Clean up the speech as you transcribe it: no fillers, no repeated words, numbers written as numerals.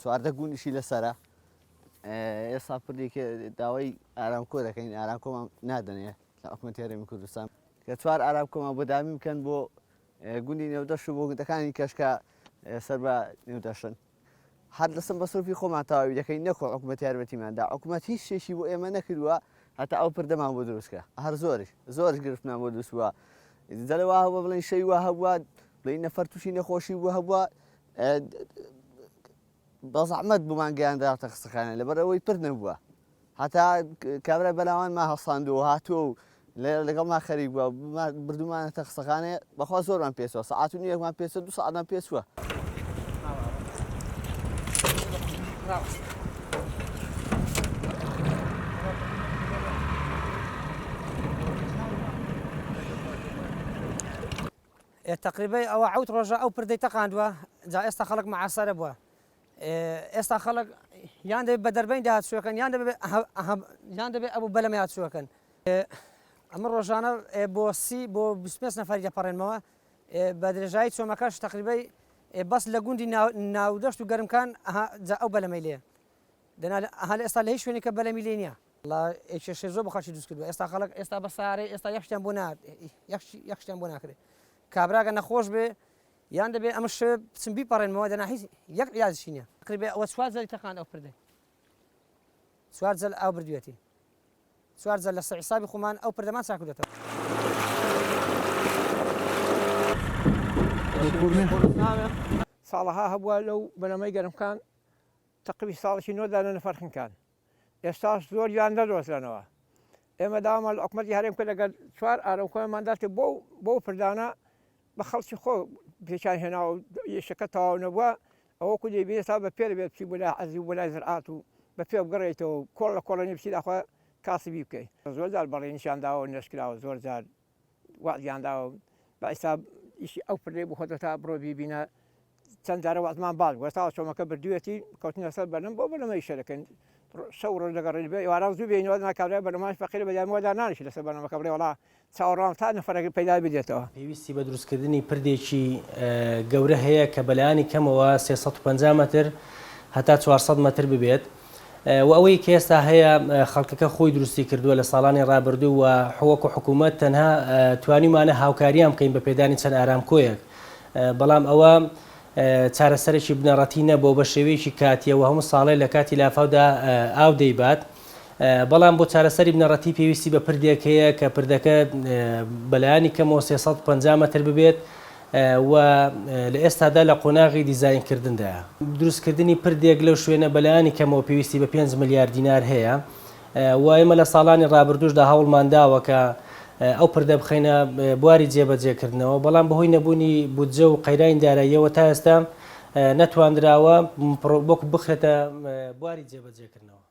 چواردە گونیشی لەسرە ئێستا پردی کە داوای ئارامکۆ دەکەین ئارامکۆمان نادەنێ لە حکوومەتی هەرێمی کوردستان کە چوار ئارامکۆمان بۆ دامی بکەن بۆ گوندی نێودەشت و بۆ گوندەکانی کەشکە سەر بە نێودەشتن هەر لەسم بەسەرفی خۆمان تەواوی دەکەین نەکۆ حکوومەتی یارمەتیماندا حکوومەت هیچ شتێکی بۆ ئێمە نەکردووە هەتا ئەو پردەمان بۆ دروستکە هەر زۆرش گرفتمان بۆ دروست بووە دەڵێ وا هەبووە بڵێن شەوی وا هەبووە بڵێن نەفەر تووشی نەخۆشی بوو هەبووە بەزەحمەت بۆمان گەیانداوەتە قسەخانە لەبەرەوەی پر نەبووە هەتا کابرا بەلاوانمان هەڵساندووە هاتووە و لەگەڵمان خەریک بووە بردومانەتە قسەخانەیە بەخوا زۆرمان پێچووە سەعات و نیوەکمان پێچووە 2 سەعاتمان پێچووە تقریبا ئەوە عەوت ڕۆژە ئەو پردەی تەقاندووە جا ئێستا خەڵک مەعاسەرە بووە ئێستا خەڵک یان دەبێت بە دەربەین داهاتچووەکەن یان دەبێت ئەو بەلەمە هاتچووەکەن ئەمە ڕۆژانە بۆ 25 نەفەری دەپەڕێنمەوە بە درێژایی چۆمەکەش تقریبای بەس لە گوندی ناودەشت و گەرمکان جا ئەو بەلەمەی لێ هەل ئێستا لە هیچ شوێنی کە بەلەمی لێ نییە ئێشێ زۆر بە خەڵکی دروست کردووە ئێستا خەڵک ئێستا بە سارەی ئێستا یەکشتیان بۆ ناکرێت کابراگە نەخۆش بێ یان دەبێت ئەمە شوێ بچم بیپەڕێنمەوە دەنا هیچ یەک عیازشی نییە تقریبا ئەوە چوار جەلی تەقاند ئەو پردەی چوار جەل ئاو بردوێتی چوار جەل لە حسابی خۆمان ئەو پردەمان چاکردێتەوە ساڵەها هەبووە لەو بەنەمەی گەرمکان تقریبی ساڵێکی نۆدانە نەفەرخنکان ئێستاش زۆر یان دەدۆزرێنەوە ئێمە داوامە لە حکوومەتی هەرێم کرد لەگەر چوار ئارەمکۆیماندات کرد بۆ پردانە بە خەڵکی خۆ پێچیان هێنا و یەشەکە تەواو نەبووە ئەوەکو دەیبێت تا بە پێ دەبێت بچی بۆ لای عەزی بۆ لای زرعات و بە پێ بگەڕێیتەوە کۆڵ لە کۆڵەنی بچی داخوا کاسبی بکەیت زۆر جار بەڕێنیشانداوە نەشکراوە زۆر جار وازیانداوە بە ئێستا ئیشی ئەو پردەی بۆ خۆتە تا بڕۆ بیبینە چەند جارە وازمان باز وەرتاوە چۆمەکە بردوێتی کەوتنە سەر بەرنم بۆ بەرنەمەی شەرەکەن شەو ڕۆژ دەگەڕێت بێ ئێواران زوو بێنەوە ناکابرای بەرنەماش فەقیرە بەجانمەوەدا نانیشی لەسەر بەرنەمەکە بڵێ وەڵا چاوەڕام تا نەفەرێک پەیدا بدێتەوە پێویستی بە دروستکردنی پردێکی گەورە هەیە کە بەلایانی کەمەوە 350 مەتر هەتا 400 مەتر ببێت و ئەوەی کە ئێستا هەیە خەڵکەکە خۆی دروستی کردووە لە ساڵانی ڕابردوو و حوەکو حکوومەت تەنها توانیمانە هاوکاریان بکەین بە پێدانی چەند ئارامکۆیەک بەڵام ئەوە چارەسەرێکی بنەڕەتی نەبوو بە شێوەیەکی کاتیەوە هەموو ساڵێ لە کاتی لافاودا ئاو دەیبات بەڵام بۆ چارەسەری بنەڕەتی پێویستی بە پردێک هەیە کە پردەکە بەلایانی کەمەوە 350 مەتر ببێت و لە ئێستادا لە قۆناغی دیزاینکردندایە دروستکردنی پردێک لەو شوێنە بەلایانی کەمەوە پێویستی بە 5 ملیار دینار هەیە و ئێمە لە ساڵانی ڕابردووشدا هەوڵمانداوە کە ئەو پردە بخەینە بواری جێبەجێکردنەوە بەڵام بەهۆی نەبوونی بودجە و قەیراین داراییەوە تا ئێستا نەتواندراوە بۆک بخرێتە بواری جێبەجێکردنەوە.